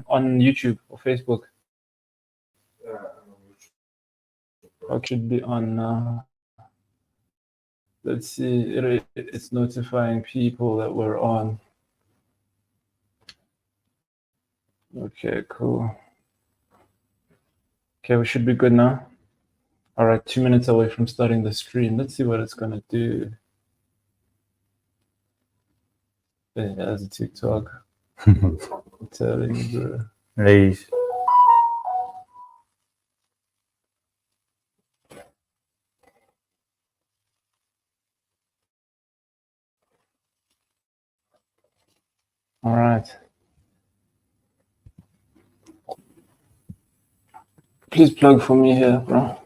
on YouTube or Facebook? It should be on. Let's see. It's notifying people that we're on. Okay, cool. Okay, we should be good now. All right, 2 minutes away from starting the stream. Let's see what it's gonna do. Yeah, that's a TikTok. I'm telling you, bro. Hey. All right. Please plug for me here, bro.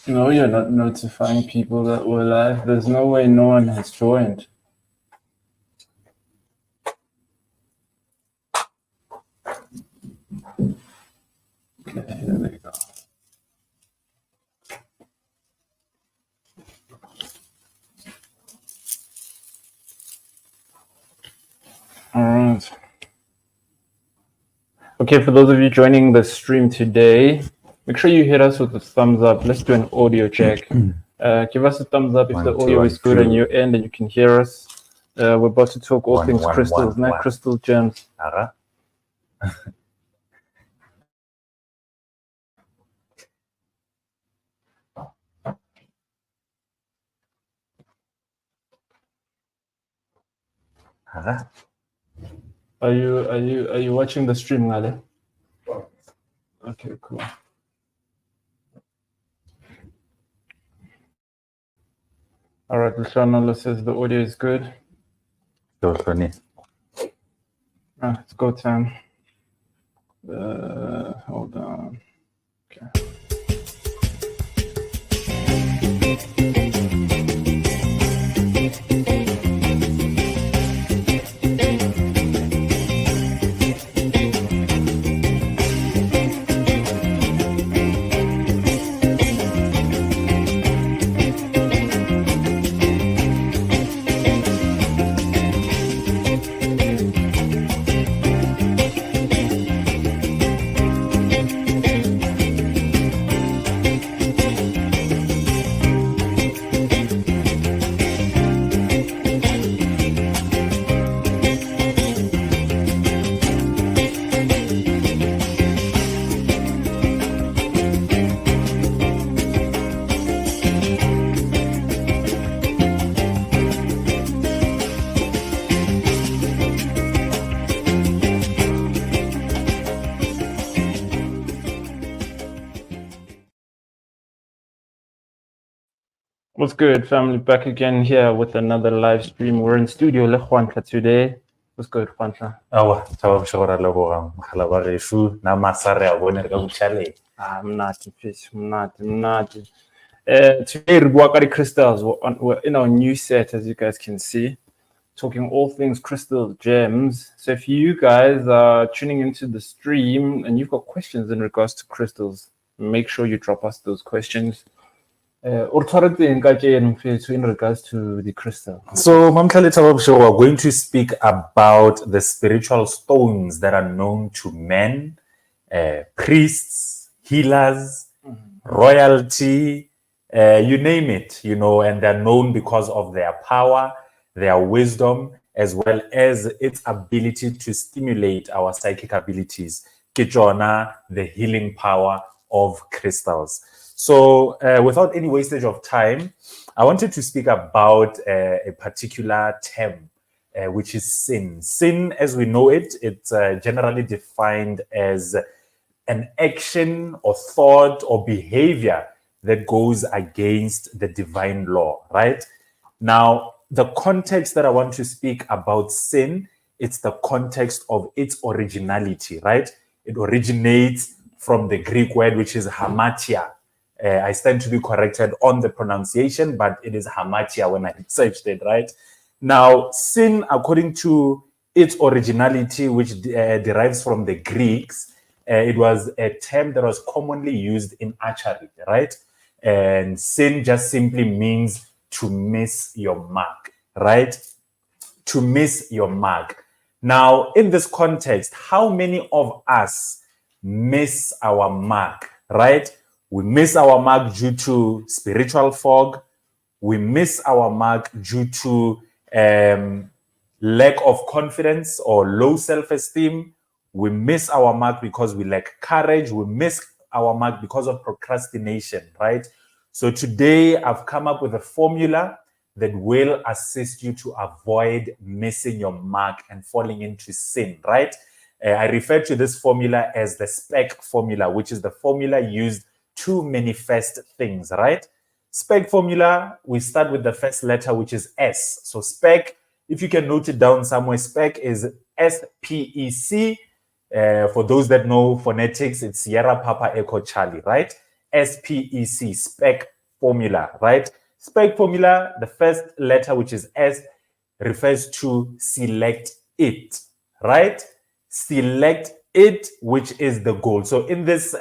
No, you're not notifying people that we're live. There's no way no one has joined. Okay, here we go. All right. Okay, for those of you joining the stream today, make sure you hit us with a thumbs up. Let's do an audio check. Give us a thumbs up if the audio is good on your end and you can hear us. We're about to talk all things crystals, not crystal gems. Are you watching the stream, Ngale? Okay, cool. All right, Luciano says the audio is good. It's go time. Hold on. Okay. What's good, family? Back again here with another live stream. We're in studio Le Juanca today. What's good, Juanca? I'm not. Today, Rubuakari Crystals, we're in our new set, as you guys can see, talking all things crystal gems. So if you guys are tuning into the stream and you've got questions in regards to crystals, make sure you drop us those questions. In regards to the crystal. So, we're going to speak about the spiritual stones that are known to men, priests, healers, royalty, you name it, and they're known because of their power, their wisdom, as well as its ability to stimulate our psychic abilities. Kijona, the healing power of crystals. So without any wastage of time, I wanted to speak about a particular term, which is sin. Sin, as we know it, it's generally defined as an action or thought or behavior that goes against the divine law, right? Now, the context that I want to speak about sin, it's the context of its originality, right? It originates from the Greek word, which is hamartia. I stand to be corrected on the pronunciation, but it is hamartia when I researched it, right? Now, sin, according to its originality, which derives from the Greeks, it was a term that was commonly used in archery, right? And sin just simply means to miss your mark, right? To miss your mark. Now, in this context, how many of us miss our mark, right? We miss our mark due to spiritual fog. We miss our mark due to lack of confidence or low self-esteem. We miss our mark because we lack courage. We miss our mark because of procrastination, right? So today I've come up with a formula that will assist you to avoid missing your mark and falling into sin, right? I refer to this formula as the SPEC formula, which is the formula used to manifest things, right? SPEC formula, we start with the first letter, which is S. So SPEC, if you can note it down somewhere, SPEC is SPEC. For those that know phonetics, it's Sierra Papa Echo Charlie, right? SPEC, SPEC formula, right? SPEC formula, the first letter, which is S, refers to select it, right? Select it, which is the goal. So in this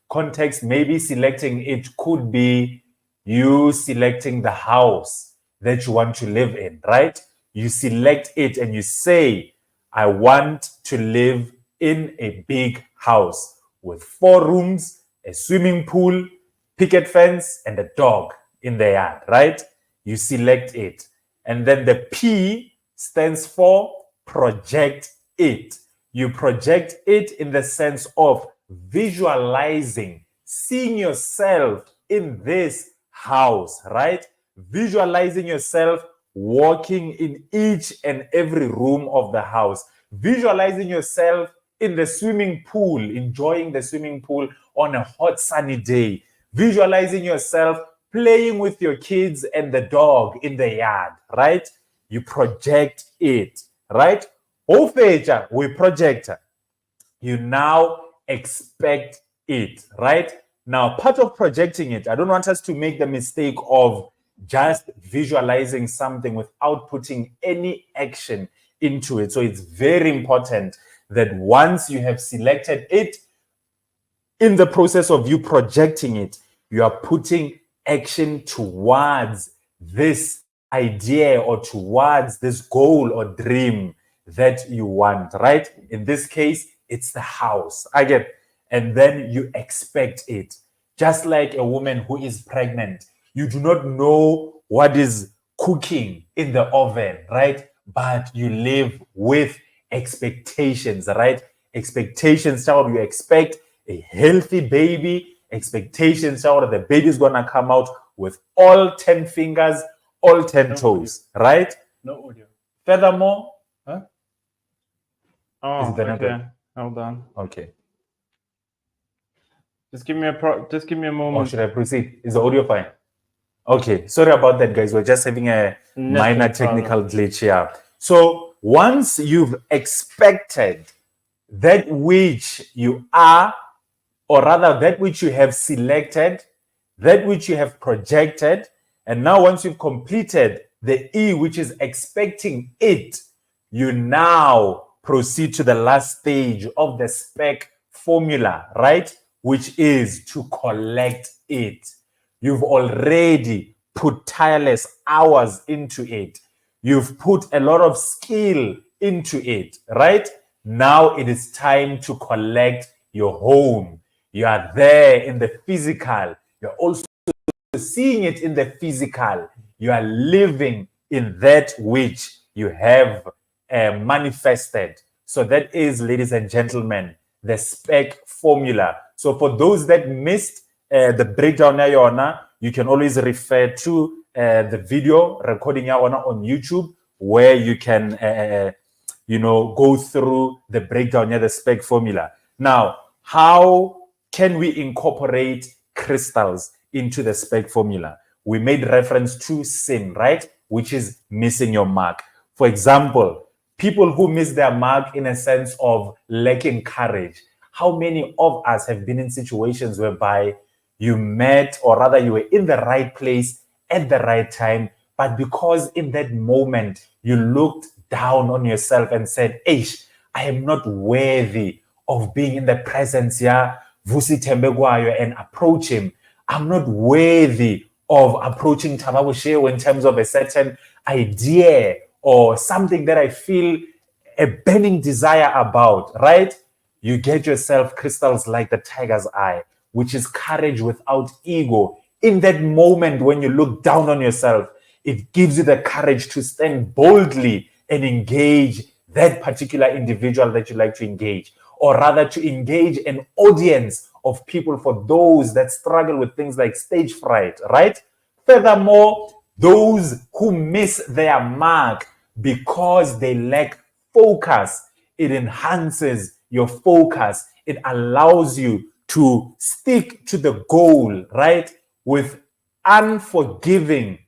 context, maybe selecting it could be you selecting the house that you want to live in, right? You select it and you say, I want to live in a big house with 4 rooms, a swimming pool, picket fence, and a dog in the yard, right? You select it. And then the P stands for project it. You project it in the sense of visualizing, seeing yourself in this house, right? Visualizing yourself walking in each and every room of the house, visualizing yourself in the swimming pool, enjoying the swimming pool on a hot sunny day, visualizing yourself playing with your kids and the dog in the yard, right? You project it, right? Ofeja, we project. You now expect it, right? Now, part of projecting it, I don't want us to make the mistake of just visualizing something without putting any action into it. So it's very important that once you have selected it, in the process of you projecting it, you are putting action towards this idea or towards this goal or dream that you want, right? In this case, it's the house. Again, and then you expect it. Just like a woman who is pregnant, you do not know what is cooking in the oven, right? But you live with expectations, right? Expectations, child, you expect a healthy baby. Expectations, child, the baby is going to come out with all 10 fingers, all 10 toes, right? No audio. Furthermore, Huh? Is Oh, it the okay. network? Hold on. Okay. Just give me a Or moment. should I proceed? Is the audio fine? Okay. Sorry about that, guys. We're just having a minor technical glitch here. So once you've expected that which you are, or rather that which you have selected, that which you have projected, and now once you've completed the E, which is expecting it, you now proceed to the last stage of the SPEC formula, right? Which is to collect it. You've already put tireless hours into it. You've put a lot of skill into it, right? Now it is time to collect your home. You are there in the physical. You're also seeing it in the physical. You are living in that which you have manifested. So that is, ladies and gentlemen, the SPEC formula. So for those that missed the breakdown, you can always refer to the video recording on YouTube, where you can go through the breakdown, the SPEC formula. Now, how can we incorporate crystals into the SPEC formula? We made reference to sin, right? Which is missing your mark. For example, people who miss their mark in a sense of lacking courage. How many of us have been in situations whereby you met, or rather you were in the right place at the right time, but because in that moment you looked down on yourself and said, Eish, I am not worthy of being in the presence, yeah, Vusi Tembegwayo, and approach him. I'm not worthy of approaching Tababushew in terms of a certain idea or something that I feel a burning desire about, right? You get yourself crystals like the tiger's eye, which is courage without ego. In that moment when you look down on yourself, it gives you the courage to stand boldly and engage that particular individual that you like to engage, or rather to engage an audience of people for those that struggle with things like stage fright, right? Furthermore, those who miss their mark because they lack focus, it enhances your focus. It allows you to stick to the goal, right? With unforgiving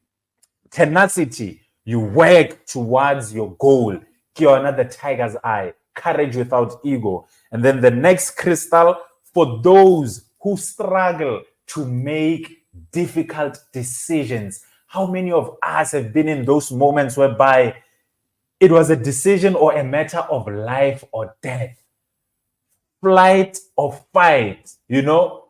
tenacity, you work towards your goal. Kiona, the tiger's eye, courage without ego. And then the next crystal, for those who struggle to make difficult decisions. How many of us have been in those moments whereby it was a decision or a matter of life or death, flight or fight,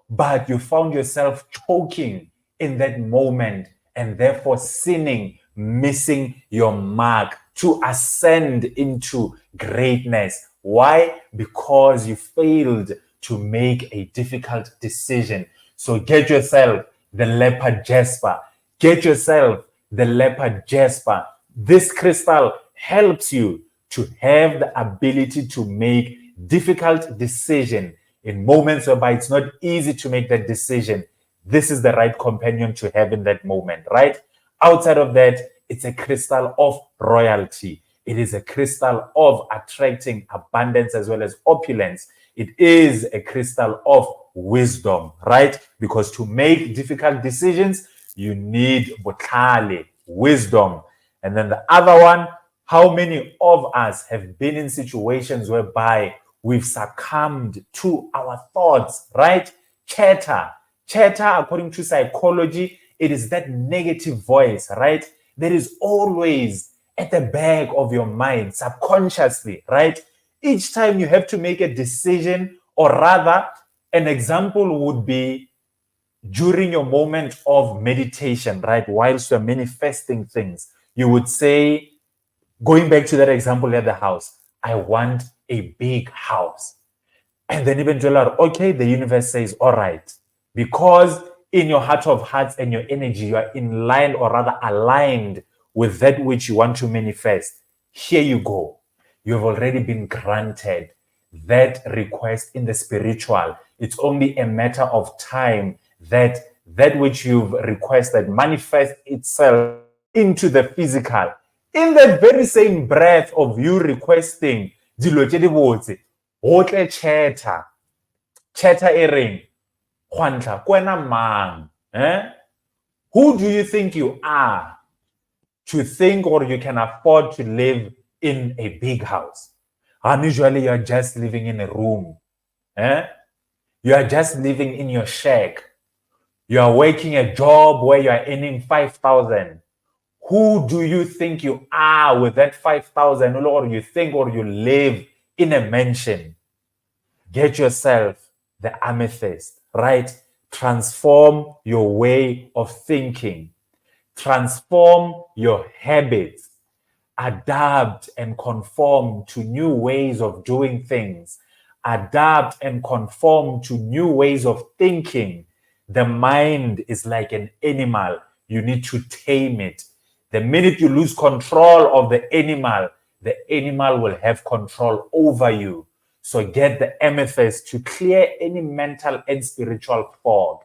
but you found yourself choking in that moment and therefore sinning, missing your mark to ascend into greatness. Why? Because you failed to make a difficult decision. So get yourself the leopard jasper. Get yourself the leopard jasper. This crystal helps you to have the ability to make difficult decision in moments whereby it's not easy to make that decision. This is the right companion to have in that moment, right? Outside of that, it's a crystal of royalty. It is a crystal of attracting abundance as well as opulence. It is a crystal of wisdom, right? Because to make difficult decisions, you need botlale, wisdom. And then the other one, how many of us have been in situations whereby we've succumbed to our thoughts, right? Chatter, according to psychology, it is that negative voice, right? That is always at the back of your mind, subconsciously, right? Each time you have to make a decision, or rather, an example would be during your moment of meditation, right? Whilst you're manifesting things, you would say, going back to that example at the house, I want a big house. And then eventually, okay, the universe says, all right, because in your heart of hearts and your energy, you are in line, or rather aligned with that which you want to manifest. Here you go. You have already been granted that request in the spiritual. It's only a matter of time that which you've requested manifests itself into the physical. In that very same breath of you requesting, chatter ering, who do you think you are to think or you can afford to live in a big house? Unusually, you're just living in a room. You are just living in your shack. You are working a job where you are earning 5,000. Who do you think you are with that 5,000? Or you think or you live in a mansion? Get yourself the amethyst, right? Transform your way of thinking. Transform your habits. Adapt and conform to new ways of doing things. Adapt and conform to new ways of thinking. The mind is like an animal. You need to tame it. The minute you lose control of the animal will have control over you. So get the amethyst to clear any mental and spiritual fog.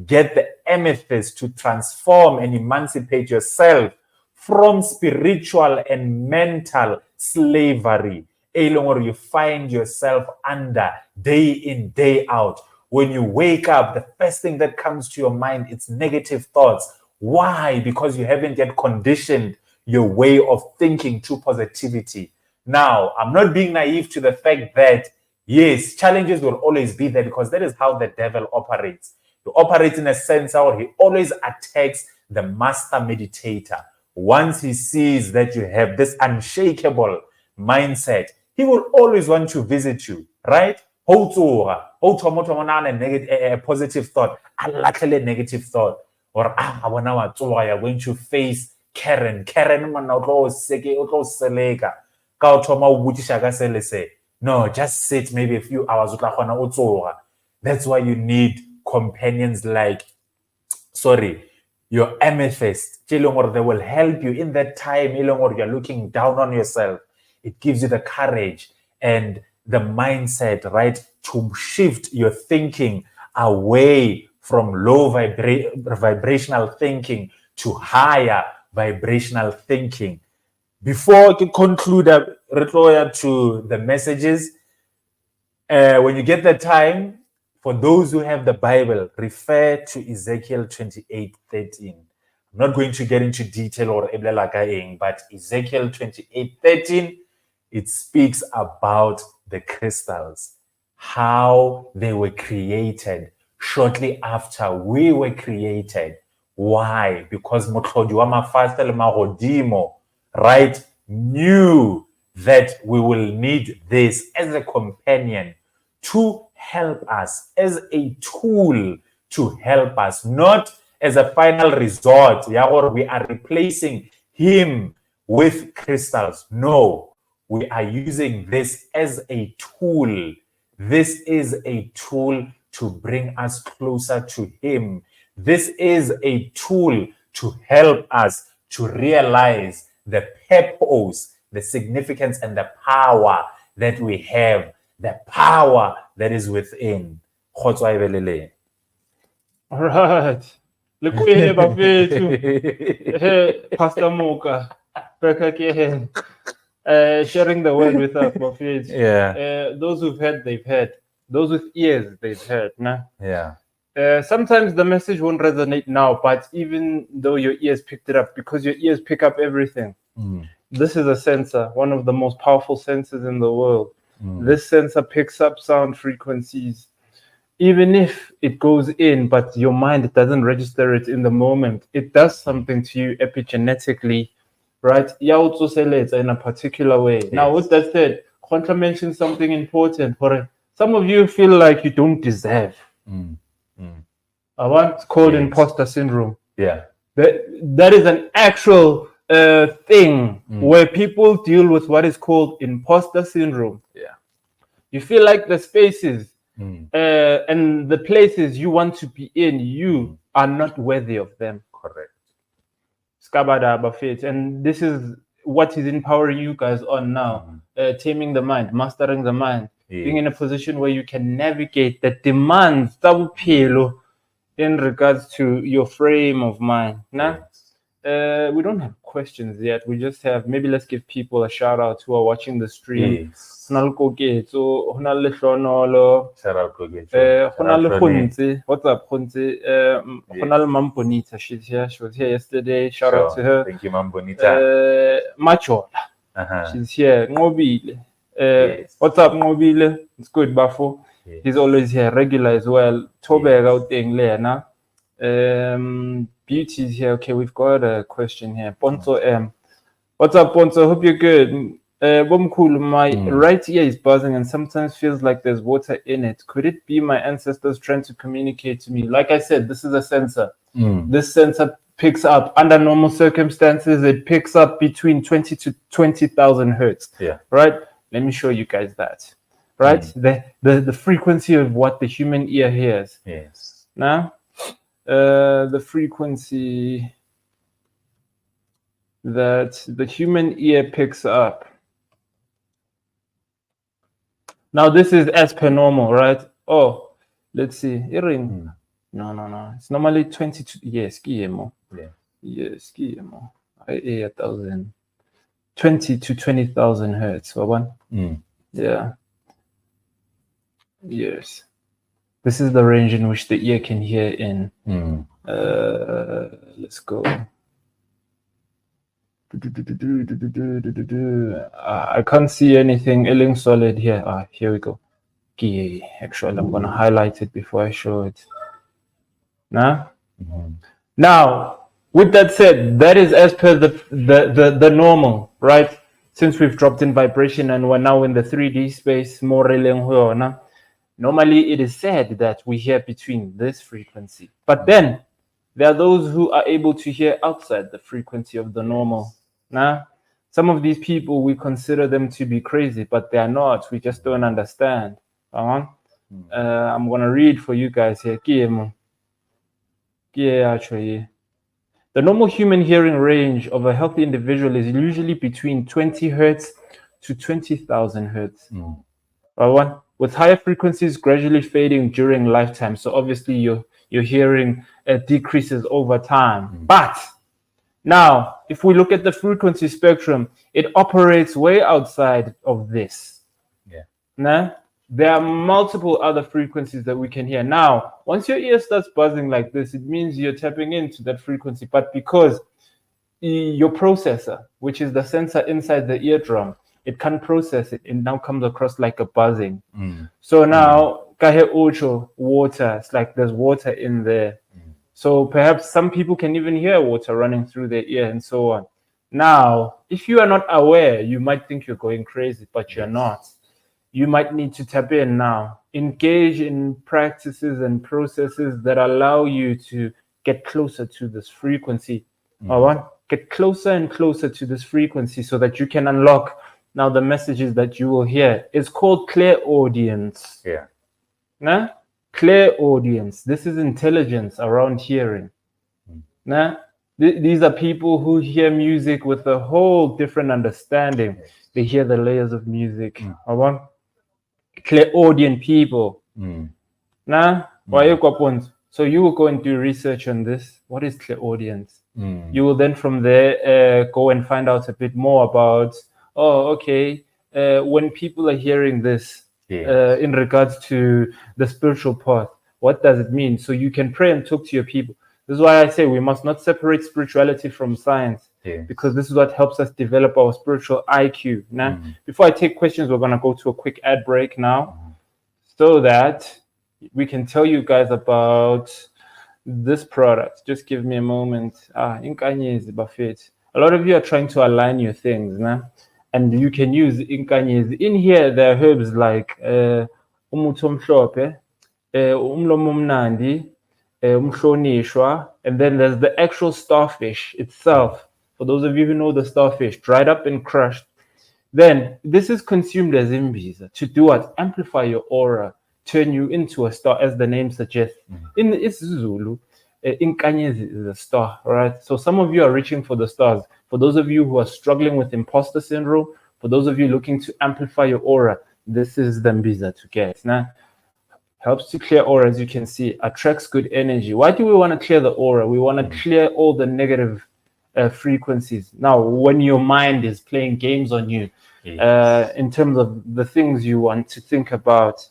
Get the amethyst to transform and emancipate yourself from spiritual and mental slavery. Or you find yourself under day in, day out. When you wake up, the first thing that comes to your mind is negative thoughts. Why? Because you haven't yet conditioned your way of thinking to positivity. Now, I'm not being naive to the fact that, yes, challenges will always be there because that is how the devil operates. He operates in a sense where he always attacks the master meditator. Once he sees that you have this unshakable mindset, he will always want to visit you, right? A positive thought, a negative thought, or you're going to face Karen. No, just sit maybe a few hours. That's why you need companions like, your amethyst. They will help you in that time. You're looking down on yourself. It gives you the courage and the mindset, right, to shift your thinking away from low vibrational thinking to higher vibrational thinking. Before I conclude, to the messages, when you get the time, for those who have the Bible, refer to Ezekiel 28:13. I'm not going to get into detail or but Ezekiel 28:13, it speaks about the crystals, how they were created shortly after we were created. Why? Because right, knew that we will need this as a companion to help us, as a tool to help us, not as a final resort. We are replacing him with crystals. No, we are using this as a tool. This is a tool to bring us closer to him. This is a tool to help us to realize the purpose, the significance, and the power that we have, the power that is within. All right. Pastor Moka, back again. Sharing the word with us, Buffet. Yeah. Those who've heard, they've heard. Those with ears, they've heard. Nah? Yeah. Sometimes the message won't resonate now, but even though your ears picked it up, because your ears pick up everything. This is a sensor, one of the most powerful sensors in the world. This sensor picks up sound frequencies. Even if it goes in, but your mind doesn't register it in the moment, it does something to you epigenetically, right? In a particular way. Yes. Now, with that said, Contra mentioned something important. For some of you feel like you don't deserve. I want called imposter syndrome. Yeah. That is an actual thing where people deal with what is called imposter syndrome. Yeah. You feel like the spaces and the places you want to be in, you are not worthy of them. Correct. And this is what is empowering you guys on now. Taming the mind, mastering the mind, being in a position where you can navigate the demands in regards to your frame of mind. Now, we don't have questions yet. We just have, maybe let's give people a shout out who are watching the stream. Shout out Kogetso. What's up, Khunzi? Mam Bonita. She was here yesterday. Shout out to her. Thank you, Mam Bonita. Machola. She's here. Ngobile. What's up, Ngobile? It's good, Bafo. He's always here, regular as well. Tobeg out there now. Beauty's here. Okay, we've got a question here. Ponzo M. What's up, Ponzo? Hope you're good. My right ear is buzzing and sometimes feels like there's water in it. Could it be my ancestors trying to communicate to me? Like I said, this is a sensor. This sensor picks up, under normal circumstances, it picks up between 20 to 20,000 hertz. Yeah. Right? Let me show you guys that. Right? The frequency of what the human ear hears. Yes. Now, the frequency that the human ear picks up. Now, this is as per normal, right? Oh, let's see. No. It's normally 22. Yes, Guillermo. Yeah. Yes, Guillermo. 1,000. 20 to 20,000 hertz. For one. Yeah. Yes. This is the range in which the ear can hear in. Let's go. I can't see anything Illing solid here. Here we go. Actually, I'm going to highlight it before I show it. Nah? Now, with that said, that is as per the normal, right? Since we've dropped in vibration and we're now in the 3D space, more normally it is said that we hear between this frequency. But then there are those who are able to hear outside the frequency of the normal. Nah? Some of these people, we consider them to be crazy, but they are not. We just don't understand. I'm going to read for you guys here. The normal human hearing range of a healthy individual is usually between 20 hertz to 20,000 hertz. With higher frequencies gradually fading during lifetime. So obviously your hearing decreases over time. But now, if we look at the frequency spectrum, it operates way outside of this. Nah? There are multiple other frequencies that we can hear. Now, once your ear starts buzzing like this, it means you're tapping into that frequency. But because your processor, which is the sensor inside the eardrum, it can't process it. It now comes across like a buzzing. So now, kahe ucho, water. It's like there's water in there. So perhaps some people can even hear water running through their ear and so on. Now, if you are not aware, you might think you're going crazy, but you're not. You might need to tap in now. Engage in practices and processes that allow you to get closer to this frequency. Get closer and closer to this frequency so that you can unlock now the messages that you will hear. It's called clairaudience. Nah? Clairaudience. This is intelligence around hearing. Nah? These are people who hear music with a whole different understanding. They hear the layers of music. Clairaudient people. Nah? So you will go and do research on this. What is clairaudience? You will then from there go and find out a bit more about, when people are hearing this in regards to the spiritual path, what does it mean? So you can pray and talk to your people. This is why I say we must not separate spirituality from science, because this is what helps us develop our spiritual IQ. Nah? Before I take questions, we're going to go to a quick ad break now so that we can tell you guys about this product. Just give me a moment. Inkanyezi Buffet. A lot of you are trying to align your things, nah? And you can use inkanyezi. In here, there are herbs like umutomshope, umlomumnandi, umshonishwa, and then there's the actual starfish itself. For those of you who know the starfish, dried up and crushed. Then this is consumed as imbiza to do what? Amplify your aura, turn you into a star, as the name suggests. In isiZulu, inkanyezi is a star, right? So some of you are reaching for the stars. For those of you who are struggling with imposter syndrome, for those of you looking to amplify your aura, this is the mbiza to get. Nah? Helps to clear aura, as you can see, attracts good energy. Why do we want to clear the aura? We want to clear all the negative frequencies. Now, when your mind is playing games on you, in terms of the things you want to think about,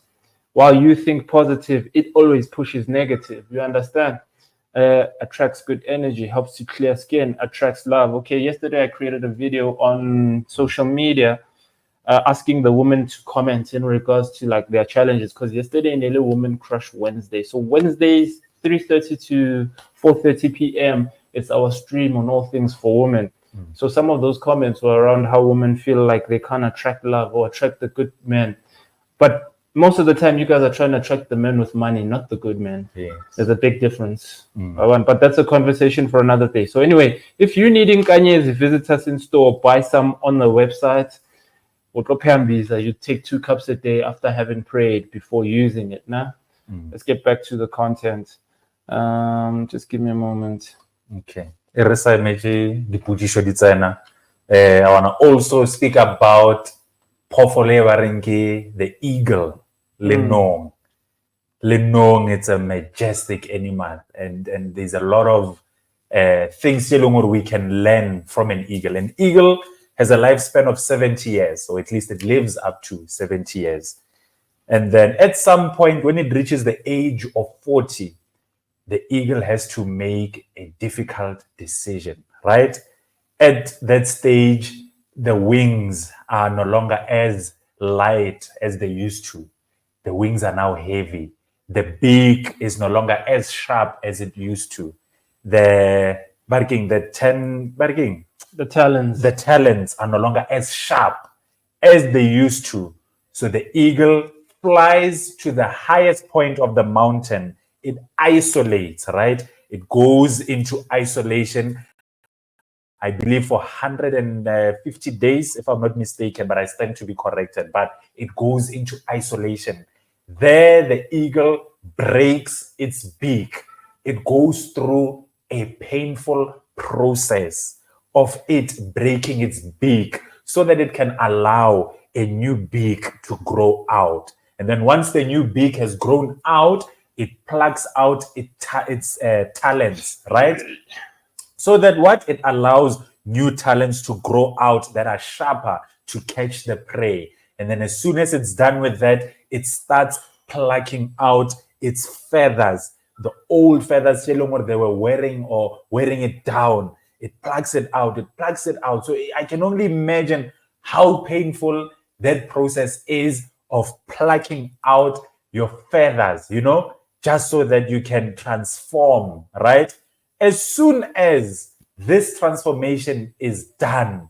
while you think positive, it always pushes negative. You understand? Attracts good energy, helps to clear skin, attracts love. Okay, yesterday I created a video on social media asking the women to comment in regards to like their challenges, because yesterday nearly Woman Crush Wednesday. So Wednesdays 3:30 to 4:30 p.m. it's our stream on all things for women. So some of those comments were around how women feel like they can't attract love or attract the good men. But most of the time you guys are trying to attract the men with money, not the good men. There's a big difference. But that's a conversation for another day. So anyway, if you need inkanyezi, visit us in store, buy some on the website. You take 2 cups a day after having prayed before using it. Nah? Let's get back to the content. Just give me a moment. Okay. I want to also speak about the eagle. Lenong. Lenong, it's a majestic animal, and there's a lot of things we can learn from an eagle. An eagle has a lifespan of 70 years, so at least it lives up to 70 years. And then at some point, when it reaches the age of 40, the eagle has to make a difficult decision, right? At that stage, the wings are no longer as light as they used to. The wings are now heavy. The beak is no longer as sharp as it used to. The talons are no longer as sharp as they used to. So the eagle flies to the highest point of the mountain. It isolates, right? It goes into isolation, I believe, for 150 days, if I'm not mistaken, but I stand to be corrected. But it goes into isolation. There, the eagle breaks its beak. It goes through a painful process of it breaking its beak so that it can allow a new beak to grow out. And then once the new beak has grown out, it plucks out its talons, right? So that what it allows new talents to grow out that are sharper to catch the prey. And then as soon as it's done with that, it starts plucking out its feathers, the old feathers they were wearing or wearing it down. It plucks it out. It plucks it out. So I can only imagine how painful that process is of plucking out your feathers, just so that you can transform, right? As soon as this transformation is done,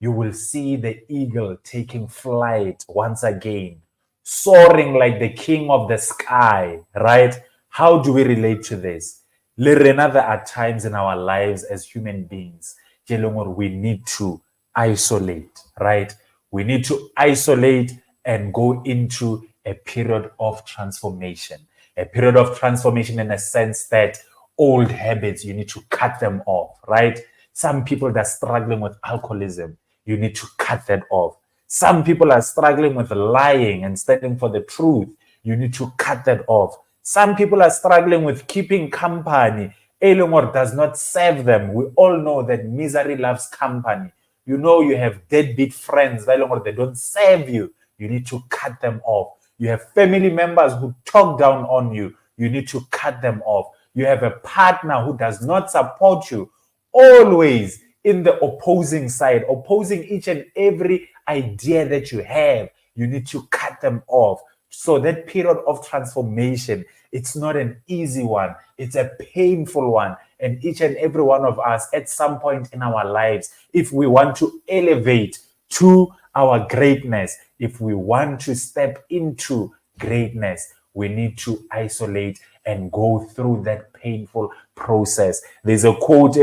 you will see the eagle taking flight once again, soaring like the king of the sky, right? How do we relate to this? There are times in our lives as human beings, we need to isolate, right? We need to isolate and go into a period of transformation. A period of transformation in a sense that old habits, you need to cut them off, right? Some people that are struggling with alcoholism, you need to cut that off. Some people are struggling with lying and standing for the truth. You need to cut that off. Some people are struggling with keeping company. Elongor does not serve them. We all know that misery loves company. You have deadbeat friends. They don't serve you. You need to cut them off. You have family members who talk down on you. You need to cut them off. You have a partner who does not support you, always in the opposing side, opposing each and every idea that you have. You need to cut them off. So that period of transformation, it's not an easy one. It's a painful one. And each and every one of us at some point in our lives, if we want to elevate to our greatness, if we want to step into greatness, we need to isolate and go through that painful process. There's a quote,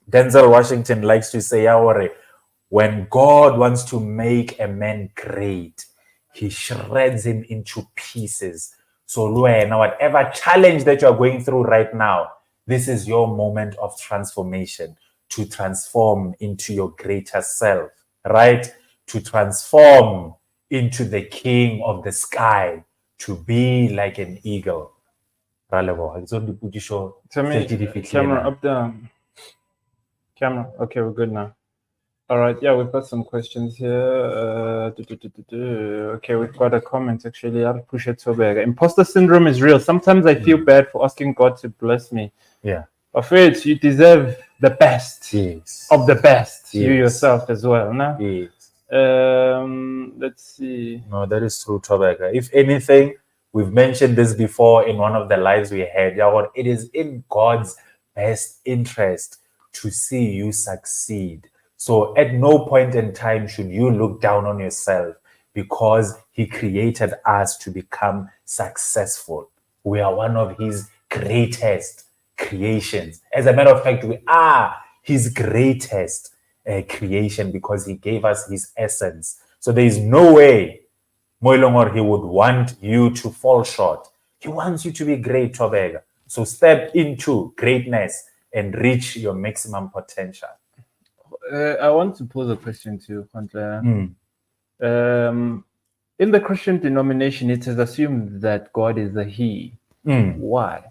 Denzel Washington likes to say, when God wants to make a man great, he shreds him into pieces. So, now whatever challenge that you're going through right now, this is your moment of transformation, to transform into your greater self, right? To transform into the king of the sky, to be like an eagle. Camera up down. Camera. Okay, we're good now. All right. Yeah, we've got some questions here. Okay, we've got a comment actually. Imposter syndrome is real. Sometimes I feel bad for asking God to bless me. Yeah. Afraid you deserve the best of the best. Yes. You yourself as well, no? Yes. Let's see. No, that is true, Tobeka. If anything, we've mentioned this before in one of the lives we had. It is in God's best interest to see you succeed. So at no point in time should you look down on yourself, because he created us to become successful. We are one of his greatest creations. As a matter of fact, we are his greatest creation, because he gave us his essence. So there is no way Moilongor he would want you to fall short. He wants you to be great, Tobega. So step into greatness and reach your maximum potential. I want to pose a question to you, Khontle. In the Christian denomination, it is assumed that God is a he. Why?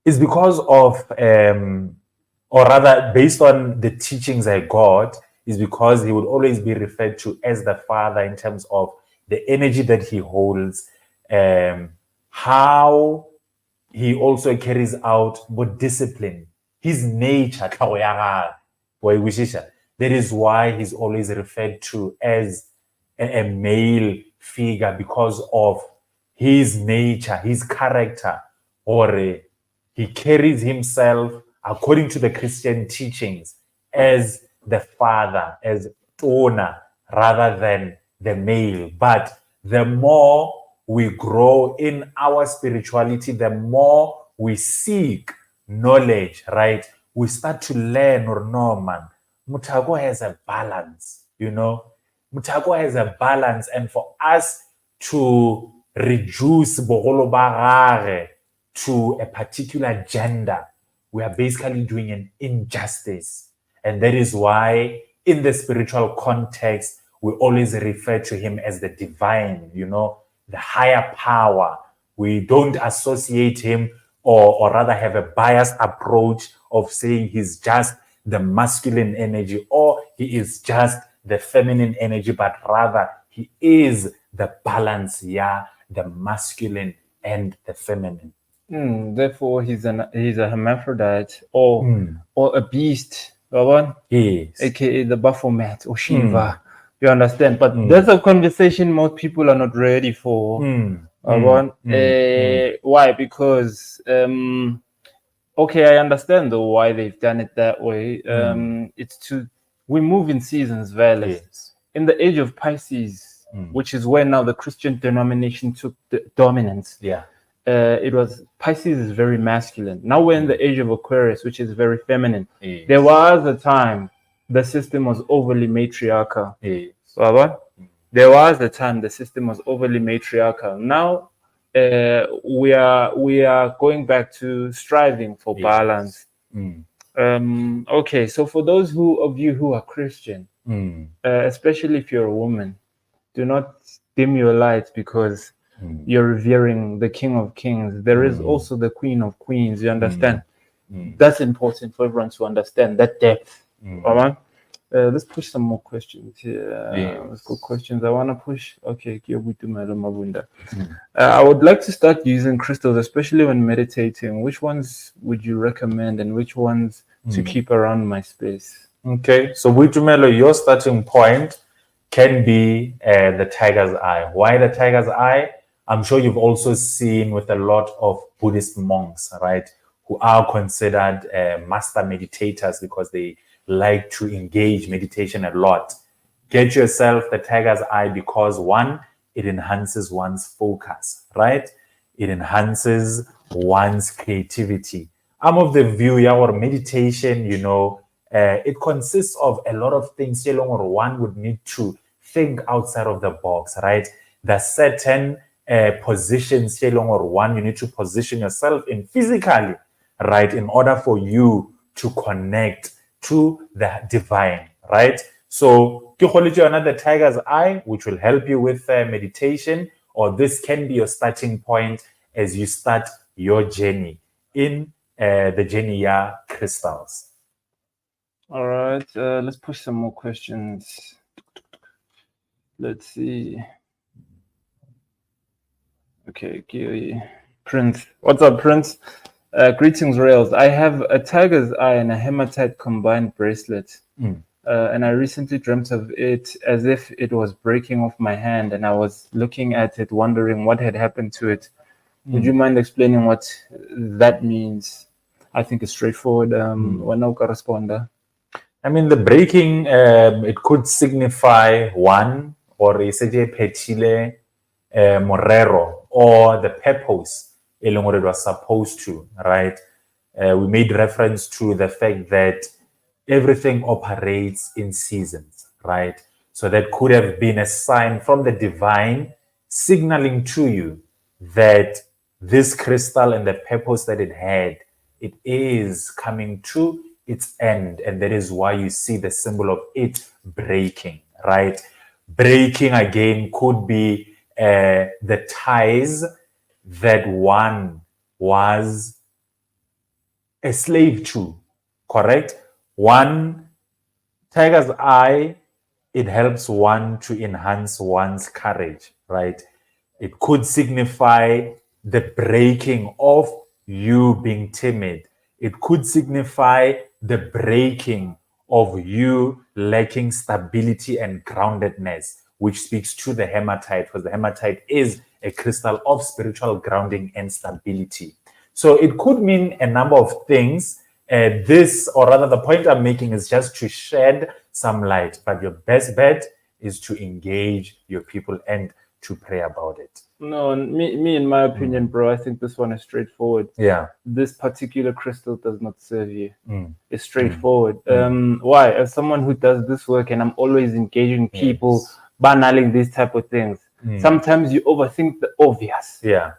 It's because of, or rather, based on the teachings I got, is because he would always be referred to as the Father in terms of the energy that he holds, how he also carries out with discipline, his nature. That is why he's always referred to as a male figure, because of his nature, his character, or he carries himself according to the Christian teachings as the father, as owner, rather than the male. But the more we grow in our spirituality, the more we seek knowledge, right? We start to learn or know, man. Mutago has a balance, you know. Mutago has a balance, and for us to reduce bogolo ba gage to a particular gender, we are basically doing an injustice. And that is why, in the spiritual context, we always refer to him as the divine, you know, the higher power. We don't associate him or rather have a biased approach of saying he's just the masculine energy or he is just the feminine energy, but rather he is the balance, yeah, the masculine and the feminine. Therefore, he's a hermaphrodite or a beast, Yes. aka the Baphomet or Shiva. You understand? But that's a conversation most people are not ready for. Why? Because okay, I understand though why they've done it that way. We move in seasons, Valis. Yes. In the age of Pisces, which is where now the Christian denomination took the dominance. Yeah. It was Pisces is very masculine. Now we're in the age of Aquarius, which is very feminine. Yes. There was a time the system was overly matriarchal. Yes. There was a time the system was overly matriarchal. Now we are going back to striving for balance. Okay, so for those of you who are Christian, especially if you're a woman, do not dim your lights because you're revering the King of Kings. There is also the Queen of Queens. You understand? That's important for everyone to understand that depth. All right. Let's push some more questions here. Let's go questions. I want to push. Okay, I would like to start using crystals, especially when meditating. Which ones would you recommend, and which ones to keep around my space? Okay, so Witumelo, your starting point can be the tiger's eye. Why the tiger's eye? I'm sure you've also seen with a lot of Buddhist monks, right, who are considered master meditators because they like to engage meditation a lot. Get yourself the tiger's eye because one, it enhances one's focus, right? It enhances one's creativity. I'm of the view, yeah, or meditation, you know, it consists of a lot of things. One would need to think outside of the box, right? There's certain positions, one, you need to position yourself in physically, right, in order for you to connect to the divine, right? So, the tiger's eye, which will help you with meditation, or this can be your starting point as you start your journey in the journey crystals. All right, let's push some more questions. Let's see. Okay, Prince. What's up, Prince? Greetings, Rails. I have a tiger's eye and a hematite combined bracelet. And I recently dreamt of it as if it was breaking off my hand, and I was looking at it, wondering what had happened to it. Would you mind explaining what that means? I think it's straightforward. Responder. I mean, the breaking, it could signify one, or petile morero, or the purpose it was supposed to, right? We made reference to the fact that everything operates in seasons, right? So that could have been a sign from the divine signaling to you that this crystal and the purpose that it had, it is coming to its end. And that is why you see the symbol of it breaking, right? Breaking again could be the ties that one was a slave to, correct? One, tiger's eye, it helps one to enhance one's courage, right? It could signify the breaking of you being timid. It could signify the breaking of you lacking stability and groundedness, which speaks to the hematite, because the hematite is a crystal of spiritual grounding and stability. So it could mean a number of things. This, or rather the point I'm making, is just to shed some light, but your best bet is to engage your people and to pray about it. No, me in my opinion, bro, I think this one is straightforward. Yeah. This particular crystal does not serve you. Mm. It's straightforward. Why? As someone who does this work and I'm always engaging people, banaling these type of things, sometimes you overthink the obvious. Yeah.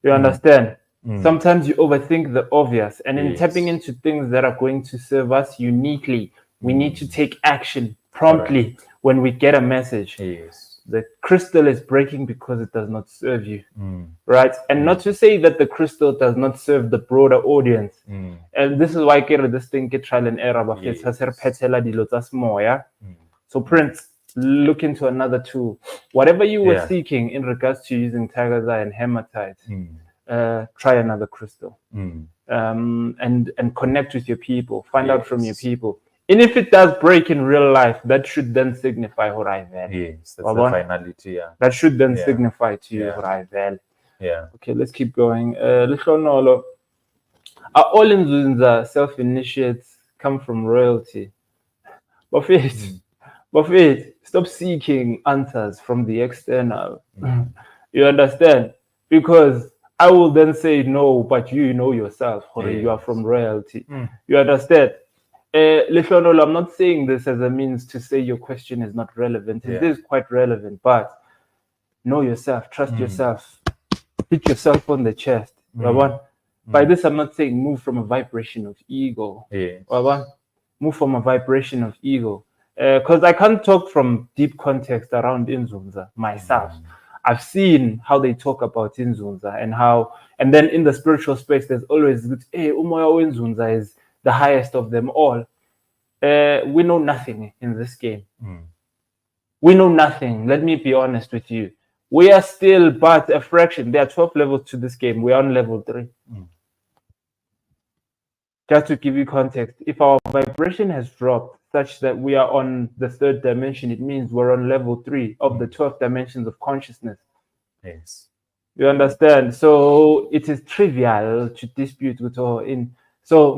You understand? Sometimes you overthink the obvious, and in tapping into things that are going to serve us uniquely, we need to take action promptly when we get a message. Yes. The crystal is breaking because it does not serve you, right? And not to say that the crystal does not serve the broader audience. And this is why this thing get trial and error. So Prince, look into another tool. Whatever you were seeking in regards to using tiger's eye and hematite, try another crystal. And connect with your people. Find out from your people. And if it does break in real life, that should then signify Horizon. Yes, that's the finality, yeah. That should then signify to you Horizon. Yeah. Okay, let's keep going. Are all Nzunza self-initiates come from royalty? Buffet, stop seeking answers from the external. You understand? Because I will then say no, but you know yourself, or you are from royalty. You understand? I'm not saying this as a means to say your question is not relevant. It is quite relevant, but know yourself, trust yourself, hit yourself on the chest. By this, I'm not saying move from a vibration of ego. Move from a vibration of ego. Because I can't talk from deep context around Inzunza myself. I've seen how they talk about Inzunza and then in the spiritual space, there's always, Umoya Inzunza is the highest of them all. We know nothing in this game. We know nothing. Let me be honest with you. We are still but a fraction. There are 12 levels to this game. We are on level 3. Just to give you context, if our vibration has dropped such that we are on the 3rd dimension, it means we're on level 3 of the 12 dimensions of consciousness. Yes. You understand? So it is trivial to dispute with all in. So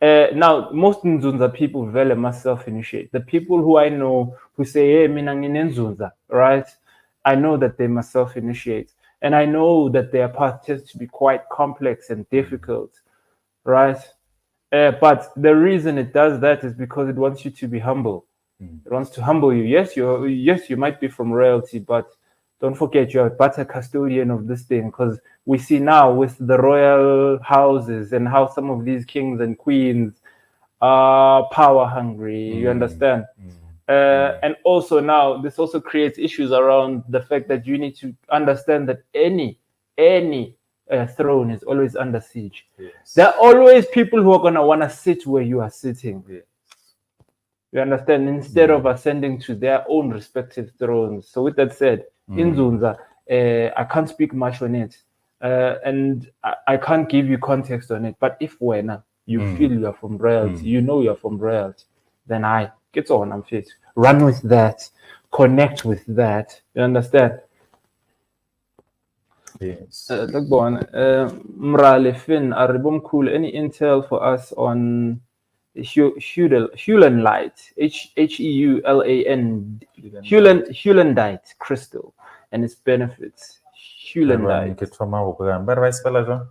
now most Nzunza people very must self-initiate. The people who I know who say, hey, mina Nzunza, right? I know that they must self-initiate. And I know that their path tends to be quite complex and difficult, right? But the reason it does that is because it wants you to be humble. It wants to humble you. Yes, you might be from royalty, but don't forget you're a better custodian of this thing, because we see now with the royal houses and how some of these kings and queens are power hungry. You understand? And also now this also creates issues around the fact that you need to understand that any throne is always under siege. There are always people who are going to want to sit where you are sitting. You understand? Instead of ascending to their own respective thrones. So with that said, in Zunza, I can't speak much on it. And I can't give you context on it. But if when you feel you are from royalty, you know you're from royalty, then I get on, I'm fit. Run with that. Connect with that. You understand? Yes. Look, Mrale Finn, Aribum Cool, any intel for us on Heulandite, Heulandite crystal and its benefits? Heulandite. Heulandite.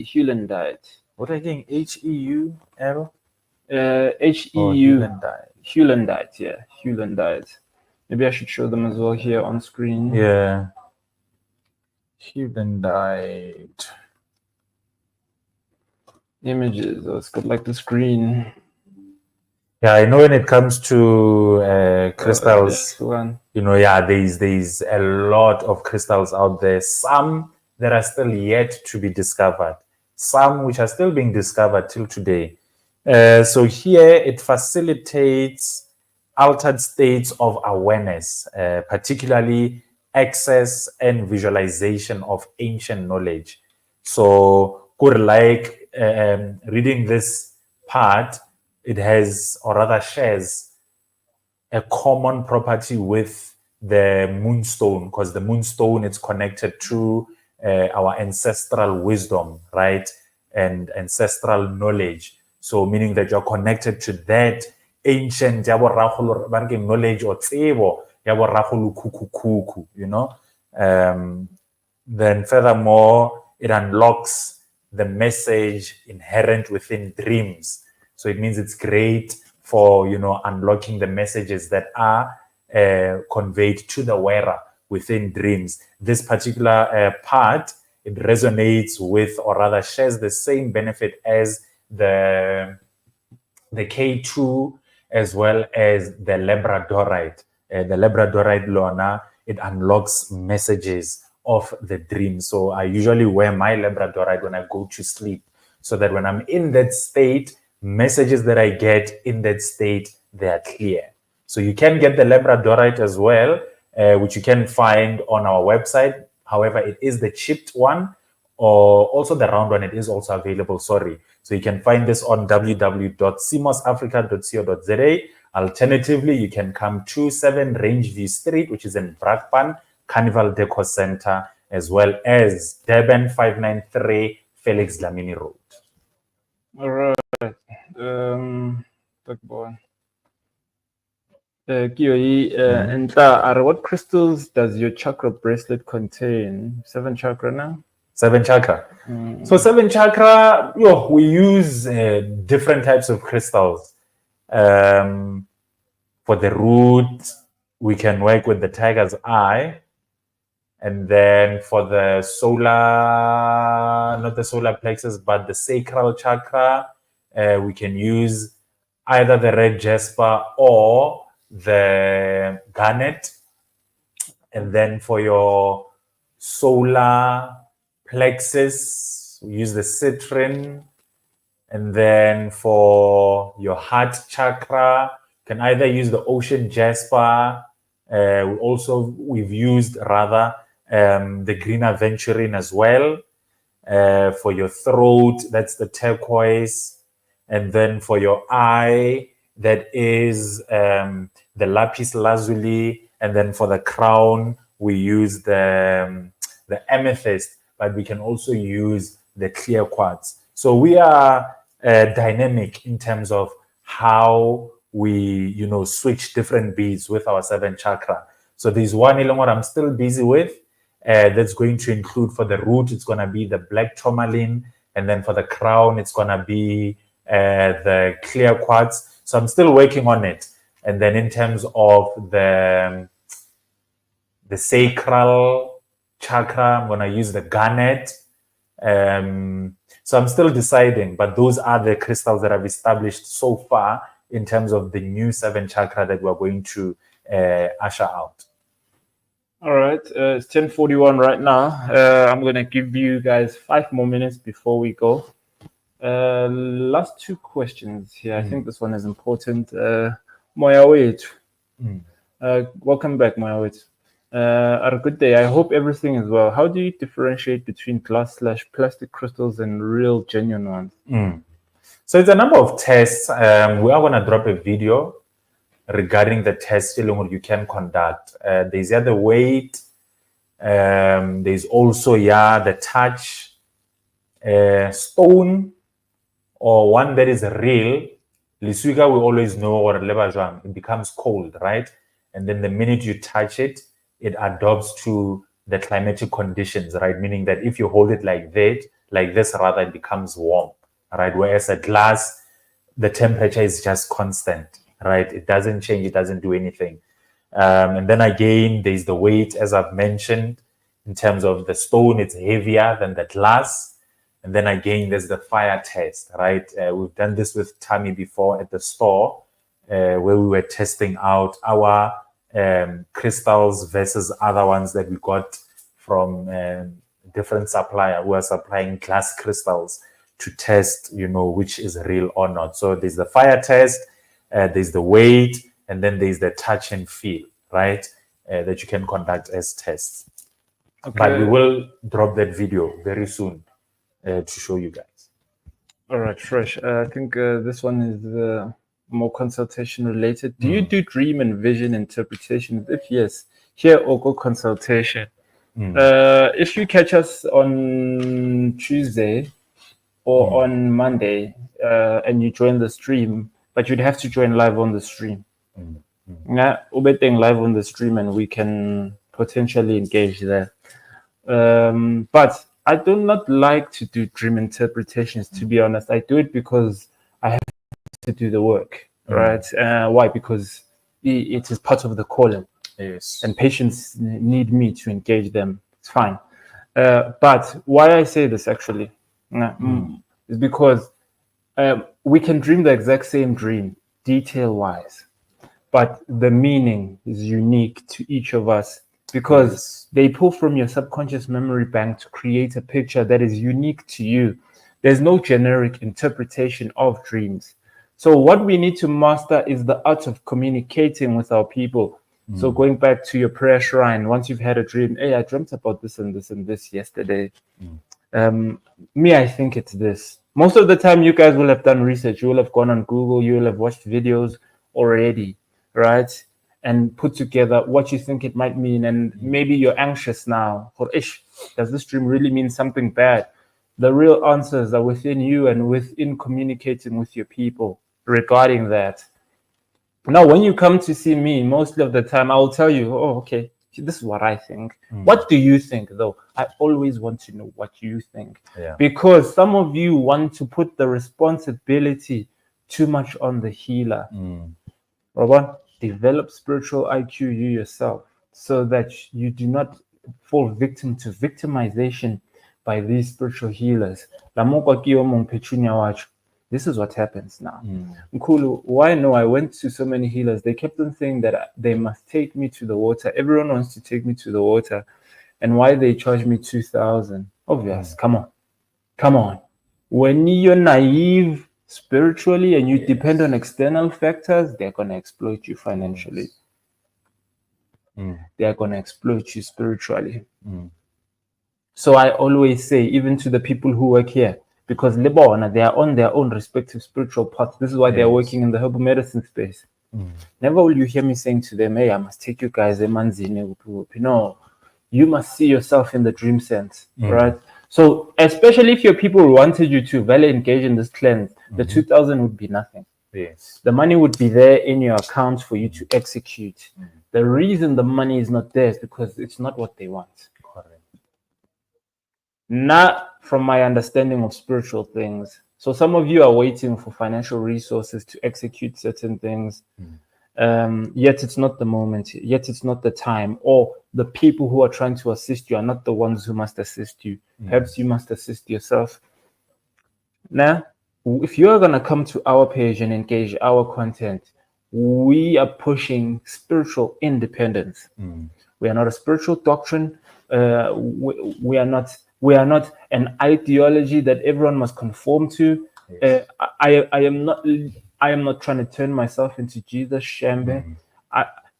Heulandite. What again? H-E-U-L? Heulandite, yeah. Heulandite. Maybe I should show them as well here on screen. Yeah. Heulandite. Images. Oh, it's got like the screen. Yeah, I know when it comes to crystals, there's a lot of crystals out there. Some that are still yet to be discovered. Some which are still being discovered till today. So here it facilitates altered states of awareness, particularly access and visualization of ancient knowledge. So, reading this part, it has, or rather shares, a common property with the moonstone, because the moonstone is connected to our ancestral wisdom, right? And ancestral knowledge. So meaning that you're connected to that ancient knowledge or tsebo, you know. Then furthermore, it unlocks the message inherent within dreams. So it means it's great for, you know, unlocking the messages that are conveyed to the wearer within dreams. This particular part, it resonates with, or rather shares the same benefit as the K2 as well as the labradorite. The labradorite, Lorna, it unlocks messages of the dream. So I usually wear my labradorite when I go to sleep, so that when I'm in that state, messages that I get in that state, they are clear. So you can get the labradorite as well, which you can find on our website. However, it is the chipped one, or also the round one. It is also available, sorry. So you can find this on www.simosafrica.co.za. Alternatively, you can come to 7 Rangeview Street, which is in Brakpan, Carnival Decor Center, as well as Durban 593 Felix Dlamini Road. All right. And what crystals does your chakra bracelet contain? 7 chakra now? 7 chakra. So 7 chakra, we use different types of crystals. For the root, we can work with the tiger's eye. And then for the solar, not the solar plexus, but the sacral chakra, we can use either the red jasper or the garnet. And then for your solar plexus, we use the citrine. And then for your heart chakra, you can either use the ocean jasper. We've used the green aventurine as well. For your throat, that's the turquoise. And then for your eye, that is the lapis lazuli. And then for the crown, we use the amethyst, but we can also use the clear quartz. So we are dynamic in terms of how we, switch different beads with our 7 chakra. So there's one what I'm still busy with. That's going to include, for the root, it's going to be the black tourmaline. And then for the crown, it's going to be the clear quartz. So I'm still working on it. And then in terms of the sacral chakra, I'm going to use the garnet. So I'm still deciding, but those are the crystals that I've established so far in terms of the new 7 chakra that we're going to usher out. All right, it's 10:41 right now. I'm going to give you guys 5 more minutes before we go. Last 2 questions here. I think this one is important. Moya Wethu. Welcome back, Moya Wethu. A good day. I hope everything is well. How do you differentiate between glass/plastic crystals and real, genuine ones? So it's a number of tests. We are going to drop a video regarding the tests you can conduct. There's the weight. There's also the touch, stone, or one that is real. Liswiga, we always know, or it becomes cold, right? And then the minute you touch it, it adapts to the climatic conditions, right? Meaning that if you hold it like this, it becomes warm, right? Whereas a glass, the temperature is just constant, right? It doesn't change, it doesn't do anything. And then again, there's the weight, as I've mentioned. In terms of the stone, it's heavier than the glass. And then again, there's the fire test, right? We've done this with Tammy before at the store, where we were testing out our crystals versus other ones that we got from different supplier who are supplying glass crystals to test, which is real or not. So there's the fire test, there's the weight, and then there's the touch and feel, right? That you can conduct as tests. Okay. But we will drop that video very soon to show you guys. All right, Fresh. I think this one is more consultation related. Do you do dream and vision interpretations? If yes, here or go consultation. If you catch us on Tuesday or on Monday and you join the stream, but you'd have to join live on the stream. Yeah, ubeting live on the stream and we can potentially engage there. But I do not like to do dream interpretations, to be honest. I do it because I have to do the work, right? Why? Because it is part of the calling. Yes. And patients need me to engage them. It's fine. But why I say this actually is because we can dream the exact same dream, detail-wise, but the meaning is unique to each of us because they pull from your subconscious memory bank to create a picture that is unique to you. There's no generic interpretation of dreams. So what we need to master is the art of communicating with our people. So going back to your prayer shrine, once you've had a dream, hey, I dreamt about this and this and this yesterday. I think it's this. Most of the time, you guys will have done research. You will have gone on Google. You will have watched videos already, right? And put together what you think it might mean. And maybe you're anxious now. Does this dream really mean something bad? The real answers are within you and within communicating with your people regarding that. Now, when you come to see me, most of the time, I will tell you, oh, okay, this is what I think. What do you think, though? I always want to know what you think. Because some of you want to put the responsibility too much on the healer. Robert, develop spiritual IQ you yourself so that you do not fall victim to victimization by these spiritual healers. This is what happens now. Nkulu, why no? I went to so many healers. They kept on saying that they must take me to the water. Everyone wants to take me to the water. And why they charge me 2,000? Obvious. Come on. When you're naive spiritually and you depend on external factors, they're going to exploit you financially. They're going to exploit you spiritually. So I always say, even to the people who work here, because they are on their own respective spiritual paths. This is why they're working in the herbal medicine space. Never will you hear me saying to them, hey, I must take you guys. No, you must see yourself in the dream sense, right? So especially if your people wanted you to really engage in this cleanse, the 2,000 would be nothing. The money would be there in your account for you to execute. The reason the money is not there is because it's not what they want. Not from my understanding of spiritual things. So some of you are waiting for financial resources to execute certain things. Yet it's not the moment, yet it's not the time, or the people who are trying to assist you are not the ones who must assist you. Perhaps you must assist yourself. Now, if you are going to come to our page and engage our content, we are pushing spiritual independence. We are not a spiritual doctrine. We are not an ideology that everyone must conform to. I am not trying to turn myself into Jesus Shambe.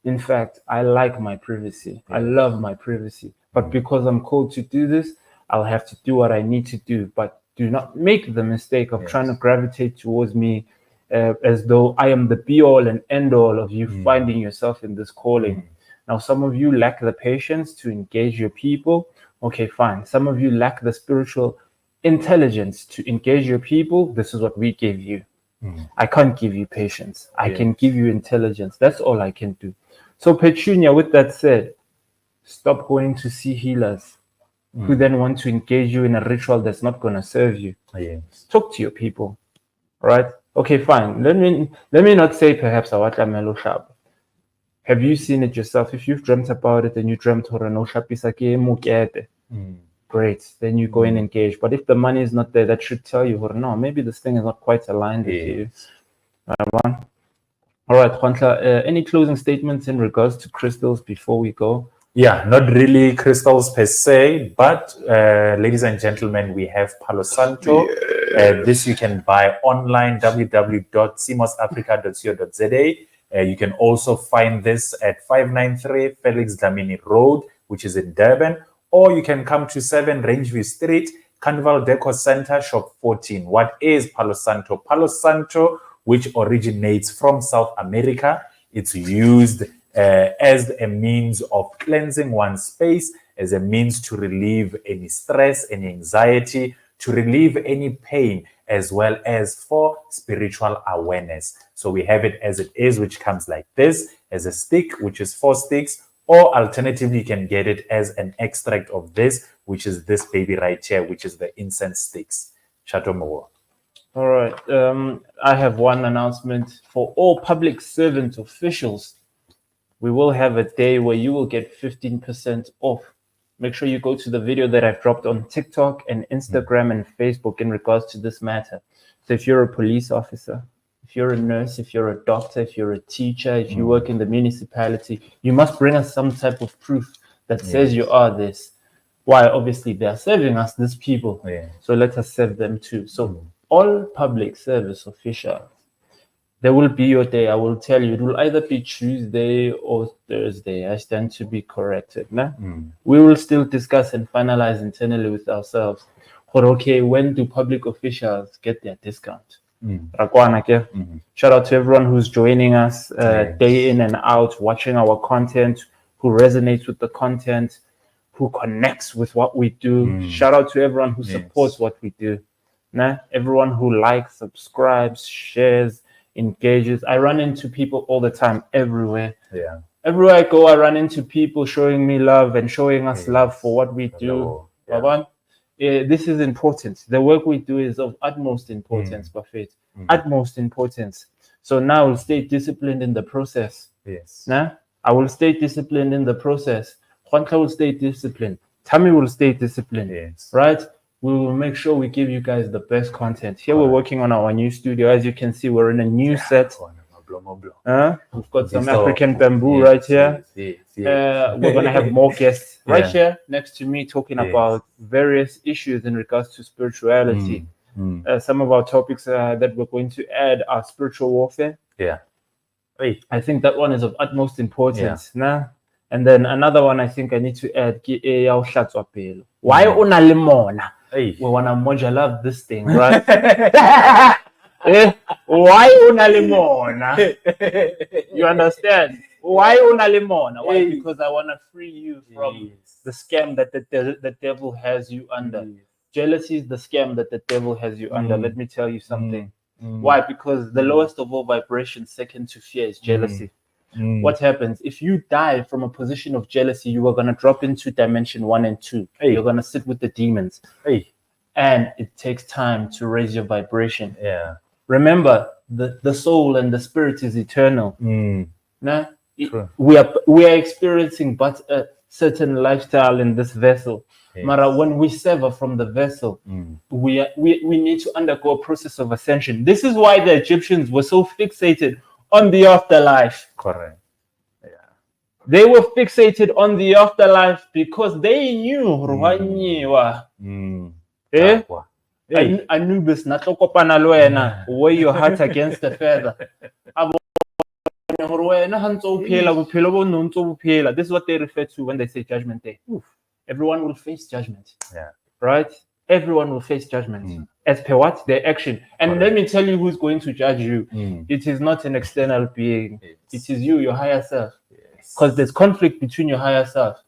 In fact, I like my privacy. I love my privacy. But because I'm called to do this, I'll have to do what I need to do. But do not make the mistake of trying to gravitate towards me as though I am the be-all and end-all of you finding yourself in this calling. Now, some of you lack the patience to engage your people. Okay, fine. Some of you lack the spiritual intelligence to engage your people. This is what we give you. I can't give you patience. I can give you intelligence. That's all I can do. So, Petunia, with that said, stop going to see healers who then want to engage you in a ritual that's not going to serve you. Talk to your people, right? Okay, fine. Let me not say perhaps awatlamelo shab. Have you seen it yourself? If you've dreamt about it and you dreamt no shapisake mukete, great. Then you go and engage. But if the money is not there, that should tell you, no, maybe this thing is not quite aligned with you. All right, Khwantla, any closing statements in regards to crystals before we go? Yeah, not really crystals per se, but ladies and gentlemen, we have Palo Santo. This you can buy online, www.simosafrica.co.za. You can also find this at 593 Felix Dlamini Road, which is in Durban, or you can come to 7 Rangeview Street, Carnival Decor Center, Shop 14. What is Palo Santo? Palo Santo, which originates from South America. It's used as a means of cleansing one's space, as a means to relieve any stress, any anxiety, to relieve any pain, as well as for spiritual awareness. So we have it as it is, which comes like this, as a stick, which is 4 sticks, or alternatively, you can get it as an extract of this, which is this baby right here, which is the incense sticks. Chato Moa. All right. I have one announcement for all public servant officials. We will have a day where you will get 15% off. Make sure you go to the video that I've dropped on TikTok and Instagram and Facebook in regards to this matter. So if you're a police officer, if you're a nurse, if you're a doctor, if you're a teacher, if you work in the municipality, you must bring us some type of proof that says you are this. Why? Obviously, they are serving us, these people. So let us serve them too. So all public service officials, there will be your day. I will tell you, it will either be Tuesday or Thursday. I stand to be corrected. Nah? We will still discuss and finalize internally with ourselves. But okay, when do public officials get their discount? Shout out to everyone who's joining us day in and out, watching our content, who resonates with the content, who connects with what we do. Shout out to everyone who supports what we do. Nah? Everyone who likes, subscribes, shares, engages. I run into people all the time, everywhere. Everywhere I go, I run into people showing me love and showing us love for what we do. This is important. The work we do is of utmost importance, Buffett. Utmost importance. So now we'll stay disciplined in the process. Nah? I will stay disciplined in the process. Juanca will stay disciplined. Tammy will stay disciplined. Right? We will make sure we give you guys the best content. Here we're working on our new studio. As you can see, we're in a new set. We've got some African bamboo right here. We're going to have more guests right here next to me talking about various issues in regards to spirituality. Some of our topics that we're going to add are spiritual warfare. I think that one is of utmost importance. Nah? And then another one I think I need to add. Why una limona? We wanna moja love this thing, right? Why una limona? You understand? Why una limona? Why? Because I wanna free you from the scam that the devil has you under. Jealousy is the scam that the devil has you under. Let me tell you something. Why? Because the lowest of all vibrations, second to fear, is jealousy. What happens if you die from a position of jealousy? You are going to drop into dimension 1 and 2. You're going to sit with the demons, and it takes time to raise your vibration. Remember, the soul and the spirit is eternal. Nah? We are experiencing but a certain lifestyle in this vessel. Mara, when we sever from the vessel, we need to undergo a process of ascension. This is why the Egyptians were so fixated on the afterlife. Correct. They were fixated on the afterlife because they knew Anubis natlokopana lo wena, weigh your heart against the feather. This is what they refer to when they say judgment day. Everyone will face judgment. Right? Everyone will face judgment as per what? Their action. And let me tell you who's going to judge you. It is not an external being. It is you, your higher self. Because there's conflict between your higher self.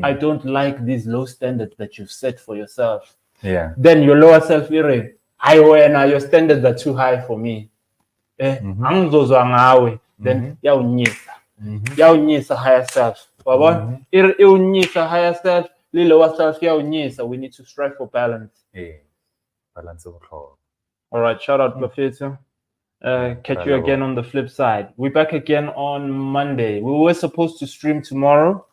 I don't like these low standards that you've set for yourself. Then your lower self, your standards are too high for me. Then yaunisa higher self. Higher self. Lower self, we need to strive for balance. Balance of all. All right, shout out Bafeta. Catch you again on the flip side. We're back again on Monday. We were supposed to stream tomorrow.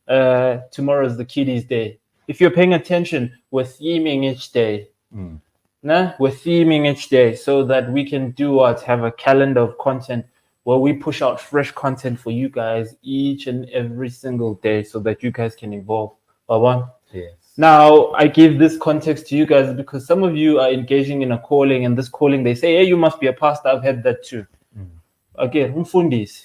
Tomorrow is the kiddies' day. If you're paying attention, we're theming each day. We're theming each day so that we can have a calendar of content where we push out fresh content for you guys each and every single day so that you guys can evolve. Now, I give this context to you guys because some of you are engaging in a calling, and this calling, they say, hey, you must be a pastor. I've had that too. Again,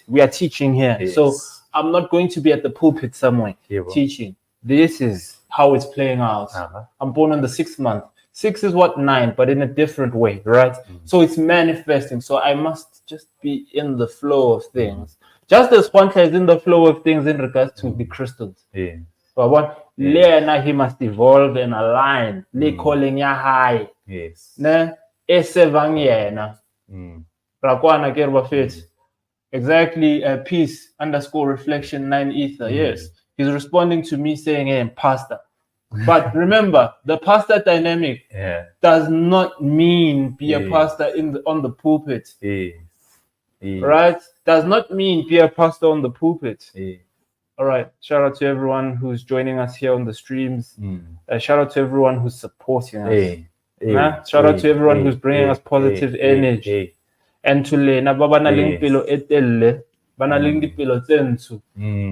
we are teaching here. So I'm not going to be at the pulpit somewhere teaching. This is how it's playing out. I'm born on the 6th month. 6 is what? 9, but in a different way, right? So it's manifesting. So I must just be in the flow of things. Just as Juanca is in the flow of things in regards to the crystals. Yeah. But what Lena he must evolve and align. Le calling ya high. Yes. Ne esevang yena. Rakwana kerba fit. Exactly. Peace _ reflection 9 ether. Yes. He's responding to me saying, hey, pastor. But remember, the pastor dynamic does not mean be a pastor on the pulpit. Right? Does not mean be a pastor on the pulpit. All right. Shout out to everyone who's joining us here on the streams. Shout out to everyone who's supporting us. Shout out to everyone who's bringing us positive energy. And to Lena, Baba Pilo Etelle, Banalingi Pilo Tensu.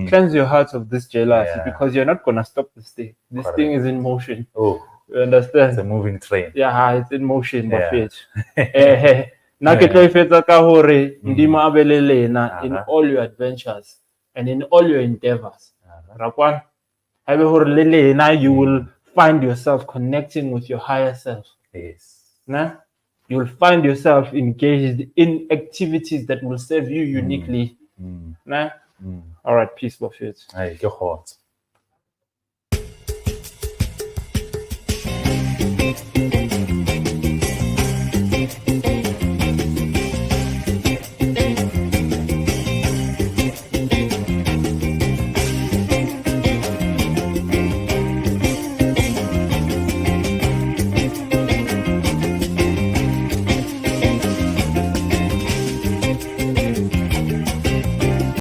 Cleanse your heart of this jealousy because you're not gonna stop this thing. This thing is in motion. Oh, you understand? It's a moving train. Yeah, it's in motion, but na ke tlo e fetsa ka hore ndimo a be le lena in all your adventures and in all your endeavors. Rakwana, ha be hore le lena you will find yourself connecting with your higher self. Yes. Nah? You will find yourself engaged in activities that will serve you uniquely. Nah? All right, peace, Buffett. Hey, go hot.